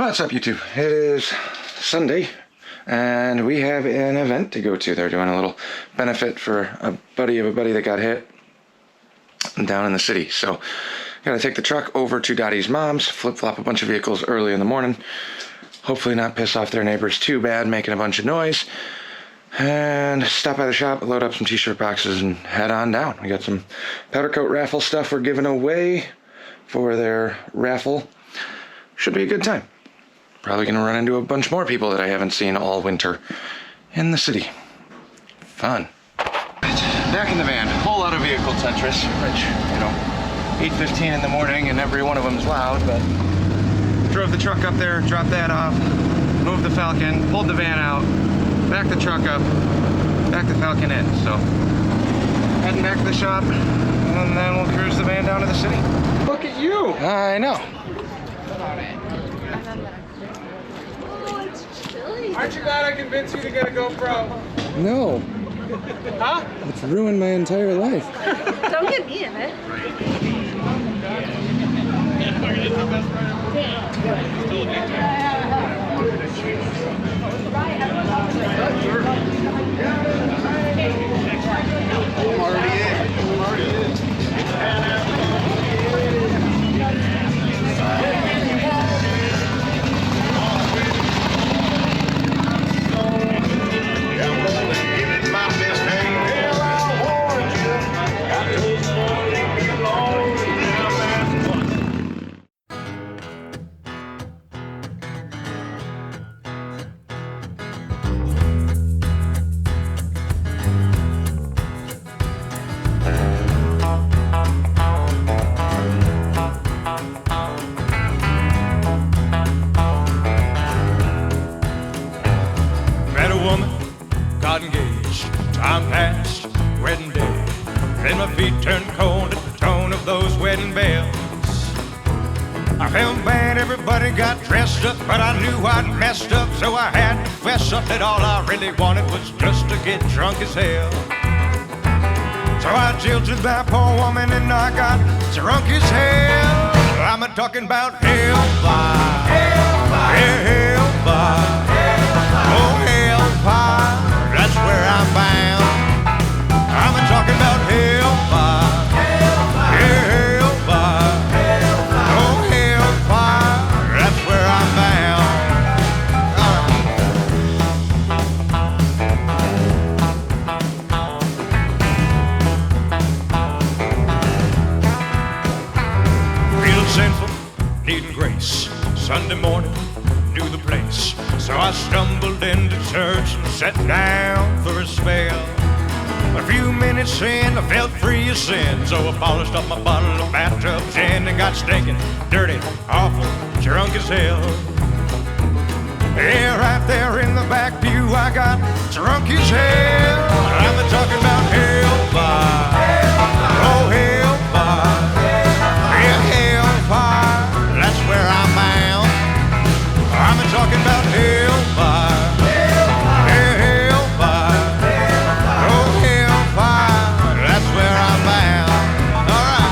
What's up, YouTube? It is Sunday, and we have an event to go to. They're doing a little benefit for a buddy of a buddy that got hit down in the city. So, gotta take the truck over to Dottie's mom's, flip-flop a bunch of vehicles early in the morning, hopefully not piss off their neighbors too bad, making a bunch of noise, and stop by the shop, load up some t-shirt boxes, and head on down. We got some powder coat raffle stuff we're giving away for their raffle. Should be a good time. Probably gonna run into a bunch more people that I haven't seen all winter in the city. Fun. Back in the van, whole lot of vehicle Tetris, which, 8:15 in the morning and every one of them's loud, but drove the truck up there, dropped that off, moved the Falcon, pulled the van out, backed the truck up, backed the Falcon in. So, heading back to the shop, and then we'll cruise the van down to the city. Look at you! I know. Aren't you glad I convinced you to get a GoPro? No. Huh? It's ruined my entire life. Don't get me in it. I'm already in. Got engaged, time passed, wedding day. Then my feet turned cold at the tone of those wedding bells. I felt bad, everybody got dressed up, but I knew I'd messed up, so I had to fess up that all I really wanted was just to get drunk as hell. So I jilted that poor woman and I got drunk as hell. I'm talking about hellfire, hellfire, yeah, hellfire, hellfire. Oh hellfire. That's where I'm bound. I'm talking about hellfire, hellfire, yeah, hellfire, hellfire. Oh, hellfire, that's where I'm bound. Real sinful, needing grace. Sunday morning, knew the place. So I stumbled into church and sat down for a spell. A few minutes in, I felt free of sin, so I polished up my bottle of bathtub gin and got stinking, dirty, awful, drunk as hell. Yeah, right there in the back pew, I got drunk as hell. I'm talking about hellfire, hellfire. Oh hellfire, hellfire. Yeah, hellfire, that's where I'm bound. I'm talking about hellfire, hellfire, yeah, hellfire, hellfire. Oh hellfire, that's where I'm bound. All right.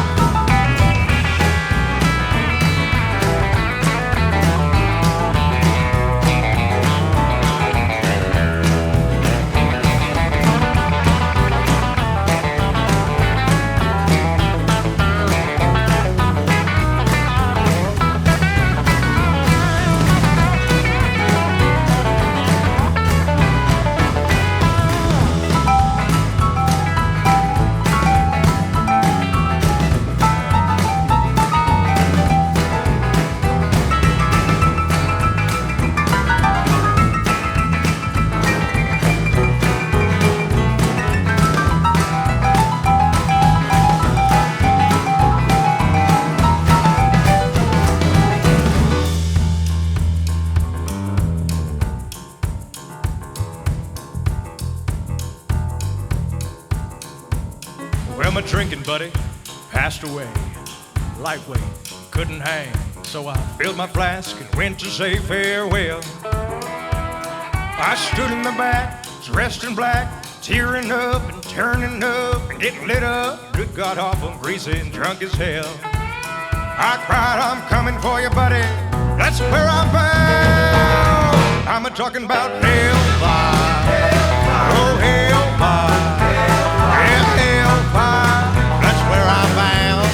Well, my drinking buddy passed away, lightweight, couldn't hang. So I filled my flask and went to say farewell. I stood in the back, dressed in black, tearing up and turning up and getting lit up. Good God, awful, greasy and drunk as hell. I cried, I'm coming for you, buddy. that's where I'm bound. I'm talking about hellfire. Oh, hellfire. Yeah, hellfire. That's where I'm bound.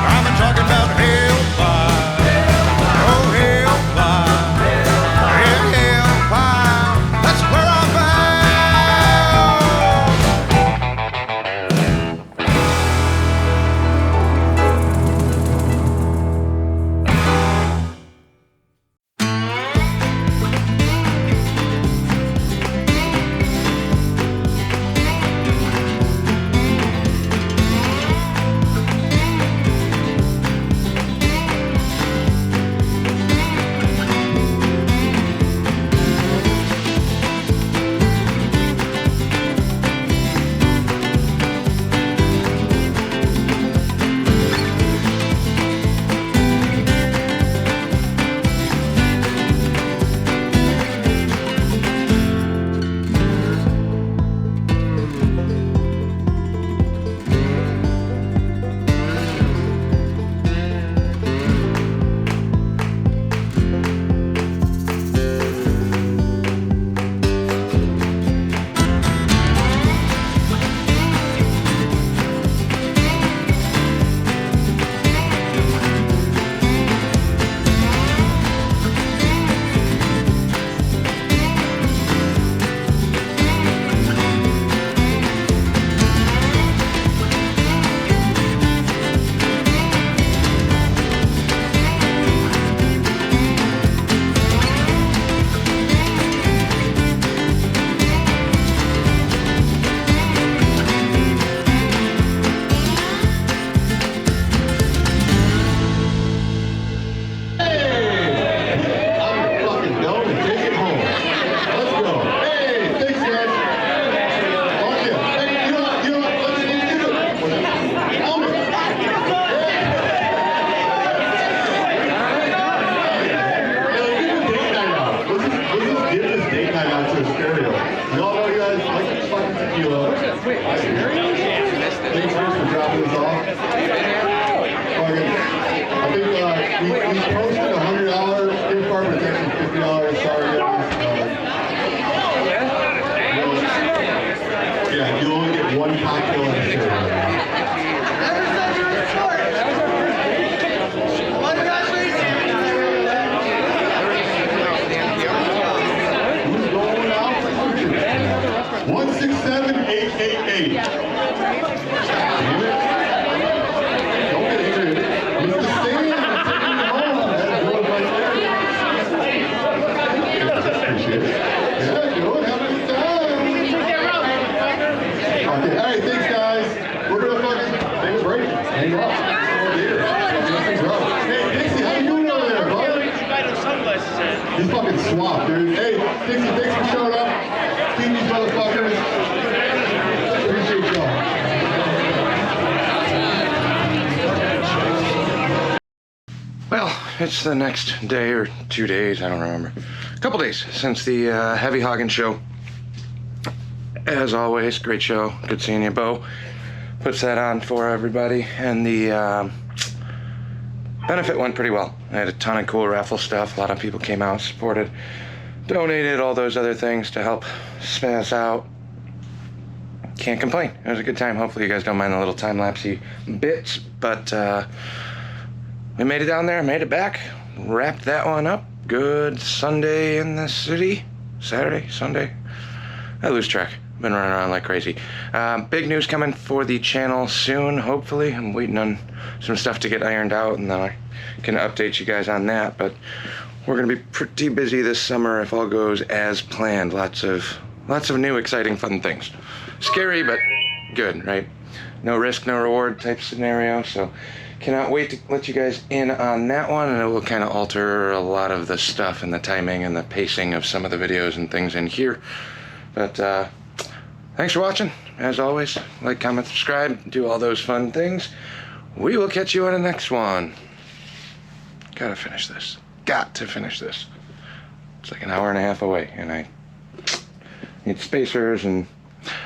I'm talking about hellfire. Oh, hellfire. Yeah, hellfire. That's where I'm bound. Yeah, you only get one cocktail in a cereal. Who's going out? 167888. Damn it. Don't get it. Mr. Sam, taking you home. That's good right there. Appreciate it. Yeah, good. Have a good time. Okay, hey, thanks guys. We're gonna fucking take a break. Hang up. Hey, Dixie, how you doing over there, bud? He's fucking swamped, dude. Hey, Dixie, thanks for showing up. Keep these motherfuckers. Appreciate y'all. Well, it's the next day or 2 days, I don't remember. A couple days since the Heavy Hogging show. As always, great show. Good seeing you, Bo. Puts that on for everybody. And the benefit went pretty well. I had a ton of cool raffle stuff. A lot of people came out, supported, donated, all those other things to help spaz out. Can't complain. It was a good time. Hopefully you guys don't mind the little time-lapsey bits. But we made it down there, made it back, wrapped that one up. Good Sunday in the city. Saturday, Sunday. I lose track. Been running around like crazy. Big news coming for the channel soon, hopefully. I'm waiting on some stuff to get ironed out, and then I can update you guys on that. But we're gonna be pretty busy this summer if all goes as planned. Lots of new, exciting, fun things. Scary, but good, right? No risk, no reward type scenario. So cannot wait to let you guys in on that one, and it will kind of alter a lot of the stuff and the timing and the pacing of some of the videos and things in here. But thanks for watching. As always, like, comment, subscribe, do all those fun things. We will catch you on the next one. Gotta finish this. Got to finish this. It's like an hour and a half away, and I need spacers, and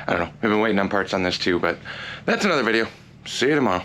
I don't know. We've been waiting on parts on this too, but that's another video. See you tomorrow.